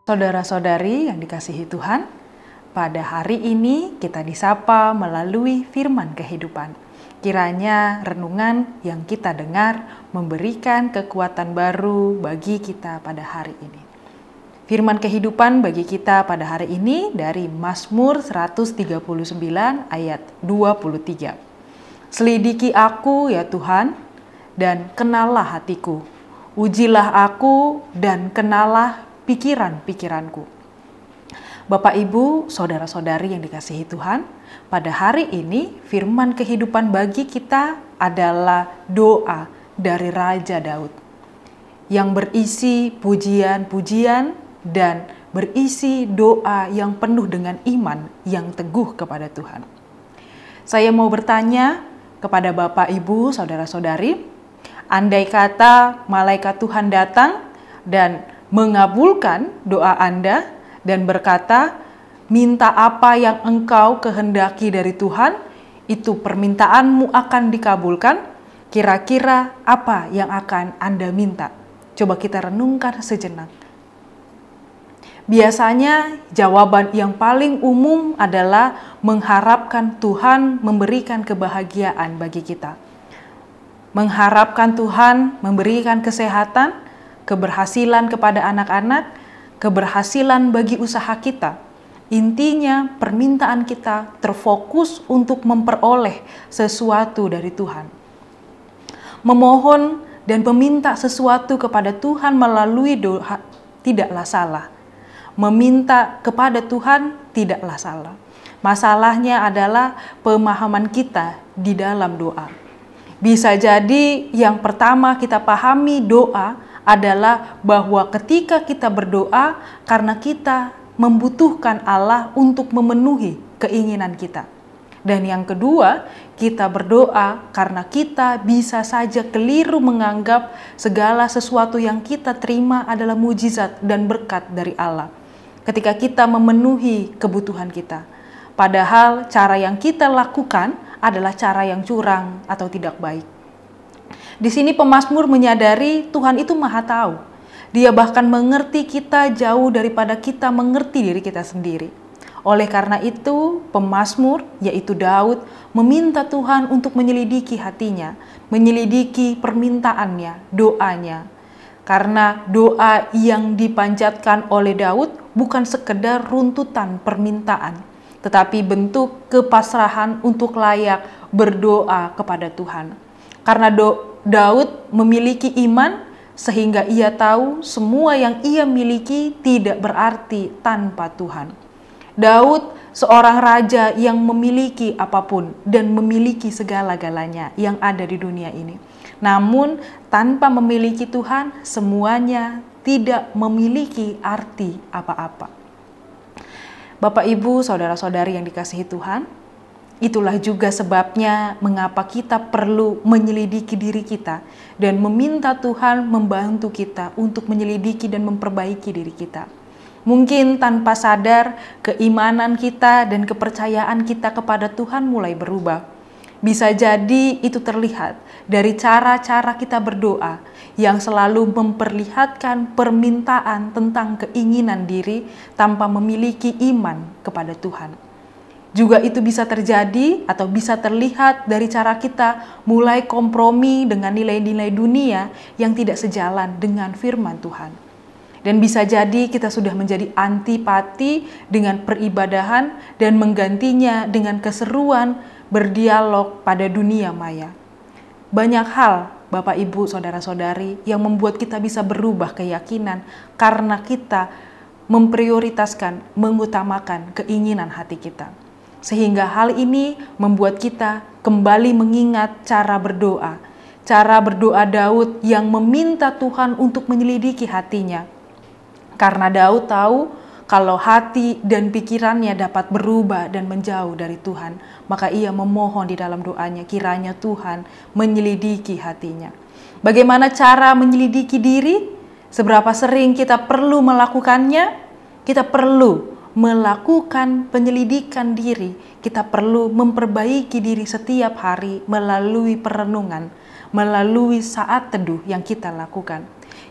Saudara-saudari yang dikasihi Tuhan, pada hari ini kita disapa melalui firman kehidupan. Kiranya renungan yang kita dengar memberikan kekuatan baru bagi kita pada hari ini. Firman kehidupan bagi kita pada hari ini dari Mazmur 139 ayat 23. Selidiki aku ya Tuhan, dan kenallah hatiku. Ujilah aku dan kenallah pikiran-pikiranku. Bapak, Ibu, saudara-saudari yang dikasihi Tuhan, pada hari ini firman kehidupan bagi kita adalah doa dari Raja Daud yang berisi pujian-pujian dan berisi doa yang penuh dengan iman yang teguh kepada Tuhan. Saya mau bertanya kepada Bapak, Ibu, saudara-saudari, andai kata malaikat Tuhan datang dan mengabulkan doa Anda dan berkata, minta apa yang engkau kehendaki dari Tuhan, itu permintaanmu akan dikabulkan. Kira-kira apa yang akan Anda minta? Coba kita renungkan sejenak. Biasanya jawaban yang paling umum adalah mengharapkan Tuhan memberikan kebahagiaan bagi kita. Mengharapkan Tuhan memberikan kesehatan, keberhasilan kepada anak-anak, keberhasilan bagi usaha kita. Intinya permintaan kita terfokus untuk memperoleh sesuatu dari Tuhan. Memohon dan meminta sesuatu kepada Tuhan melalui doa tidaklah salah. Meminta kepada Tuhan tidaklah salah. Masalahnya adalah pemahaman kita di dalam doa. Bisa jadi yang pertama kita pahami doa adalah bahwa ketika kita berdoa karena kita membutuhkan Allah untuk memenuhi keinginan kita. Dan yang kedua, kita berdoa karena kita bisa saja keliru menganggap segala sesuatu yang kita terima adalah mujizat dan berkat dari Allah ketika kita memenuhi kebutuhan kita. Padahal cara yang kita lakukan adalah cara yang curang atau tidak baik. Di sini pemazmur menyadari Tuhan itu Maha Tahu. Dia bahkan mengerti kita jauh daripada kita mengerti diri kita sendiri. Oleh karena itu, pemazmur, yaitu Daud, meminta Tuhan untuk menyelidiki hatinya, menyelidiki permintaannya, doanya. Karena doa yang dipanjatkan oleh Daud bukan sekedar runtutan permintaan, tetapi bentuk kepasrahan untuk layak berdoa kepada Tuhan. Karena Daud memiliki iman sehingga ia tahu semua yang ia miliki tidak berarti tanpa Tuhan. Daud seorang raja yang memiliki apapun dan memiliki segala-galanya yang ada di dunia ini. Namun tanpa memiliki Tuhan, semuanya tidak memiliki arti apa-apa. Bapak, Ibu, saudara-saudari yang dikasihi Tuhan, itulah juga sebabnya mengapa kita perlu menyelidiki diri kita dan meminta Tuhan membantu kita untuk menyelidiki dan memperbaiki diri kita. Mungkin tanpa sadar, keimanan kita dan kepercayaan kita kepada Tuhan mulai berubah. Bisa jadi itu terlihat dari cara-cara kita berdoa yang selalu memperlihatkan permintaan tentang keinginan diri tanpa memiliki iman kepada Tuhan. Juga itu bisa terjadi atau bisa terlihat dari cara kita mulai kompromi dengan nilai-nilai dunia yang tidak sejalan dengan firman Tuhan. Dan bisa jadi kita sudah menjadi antipati dengan peribadahan dan menggantinya dengan keseruan berdialog pada dunia maya. Banyak hal, Bapak, Ibu, Saudara-saudari, yang membuat kita bisa berubah keyakinan karena kita memprioritaskan, mengutamakan keinginan hati kita. Sehingga hal ini membuat kita kembali mengingat cara berdoa Daud yang meminta Tuhan untuk menyelidiki hatinya. Karena Daud tahu kalau hati dan pikirannya dapat berubah dan menjauh dari Tuhan, maka ia memohon di dalam doanya kiranya Tuhan menyelidiki hatinya. Bagaimana cara menyelidiki diri? Seberapa sering kita perlu melakukannya? Kita perlu melakukan penyelidikan diri. Kita perlu memperbaiki diri setiap hari melalui perenungan, melalui saat teduh yang kita lakukan.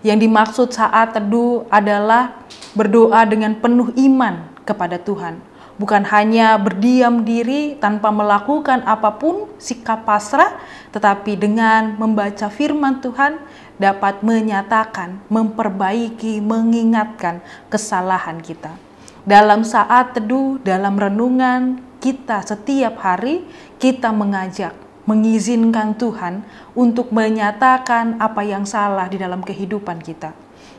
Yang dimaksud saat teduh adalah berdoa dengan penuh iman kepada Tuhan. Bukan hanya berdiam diri tanpa melakukan apapun, sikap pasrah, tetapi dengan membaca firman Tuhan dapat menyatakan, memperbaiki, mengingatkan kesalahan kita. Dalam saat teduh, dalam renungan kita setiap hari, kita mengizinkan Tuhan untuk menyatakan apa yang salah di dalam kehidupan kita.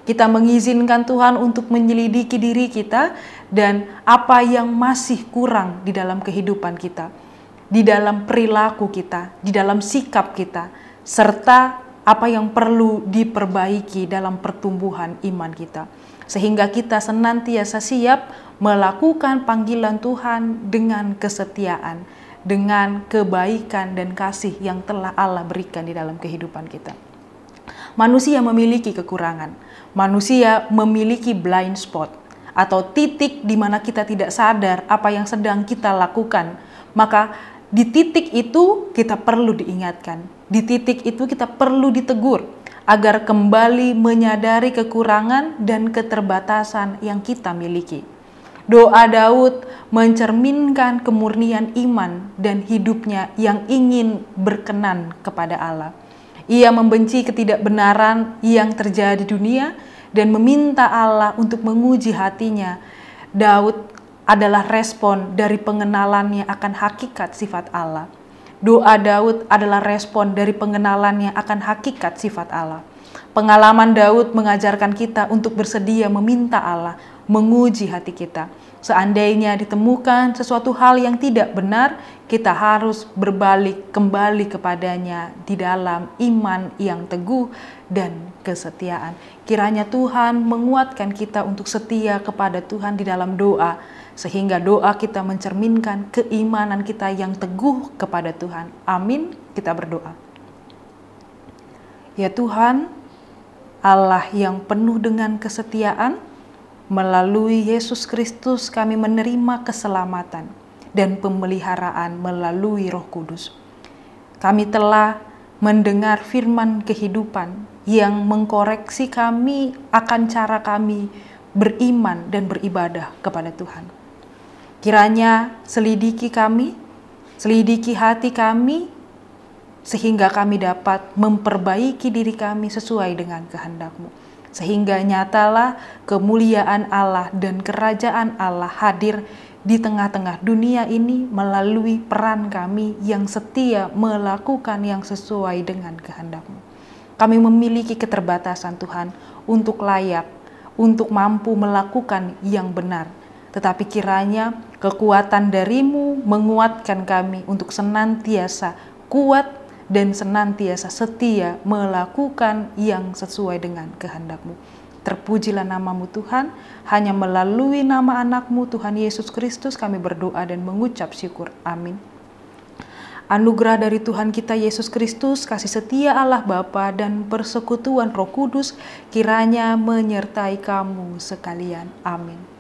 Kita mengizinkan Tuhan untuk menyelidiki diri kita dan apa yang masih kurang di dalam kehidupan kita, di dalam perilaku kita, di dalam sikap kita, serta apa yang perlu diperbaiki dalam pertumbuhan iman kita. Sehingga kita senantiasa siap melakukan panggilan Tuhan dengan kesetiaan, dengan kebaikan dan kasih yang telah Allah berikan di dalam kehidupan kita. Manusia memiliki kekurangan. Manusia memiliki blind spot atau titik di mana kita tidak sadar apa yang sedang kita lakukan. Maka di titik itu kita perlu diingatkan. Di titik itu kita perlu ditegur agar kembali menyadari kekurangan dan keterbatasan yang kita miliki. Doa Daud mencerminkan kemurnian iman dan hidupnya yang ingin berkenan kepada Allah. Ia membenci ketidakbenaran yang terjadi di dunia dan meminta Allah untuk menguji hatinya. Daud adalah respon dari pengenalannya akan hakikat sifat Allah. Doa Daud adalah respon dari pengenalannya akan hakikat sifat Allah. Pengalaman Daud mengajarkan kita untuk bersedia meminta Allah menguji hati kita. Seandainya ditemukan sesuatu hal yang tidak benar, kita harus berbalik kembali kepadanya di dalam iman yang teguh dan kesetiaan. Kiranya Tuhan menguatkan kita untuk setia kepada Tuhan di dalam doa, sehingga doa kita mencerminkan keimanan kita yang teguh kepada Tuhan. Amin. Kita berdoa. Ya Tuhan, Allah yang penuh dengan kesetiaan, melalui Yesus Kristus kami menerima keselamatan dan pemeliharaan melalui Roh Kudus. Kami telah mendengar firman kehidupan yang mengkoreksi kami akan cara kami beriman dan beribadah kepada Tuhan. Kiranya selidiki kami, selidiki hati kami, sehingga kami dapat memperbaiki diri kami sesuai dengan kehendak-Mu. Sehingga nyatalah kemuliaan Allah dan kerajaan Allah hadir di tengah-tengah dunia ini melalui peran kami yang setia melakukan yang sesuai dengan kehendak-Mu. Kami memiliki keterbatasan Tuhan untuk layak, untuk mampu melakukan yang benar. Tetapi kiranya kekuatan dari-Mu menguatkan kami untuk senantiasa kuat dan senantiasa setia melakukan yang sesuai dengan kehendak-Mu. Terpujilah nama-Mu Tuhan, hanya melalui nama anak-Mu Tuhan Yesus Kristus kami berdoa dan mengucap syukur. Amin. Anugerah dari Tuhan kita Yesus Kristus, kasih setia Allah Bapa dan persekutuan Roh Kudus kiranya menyertai kamu sekalian. Amin.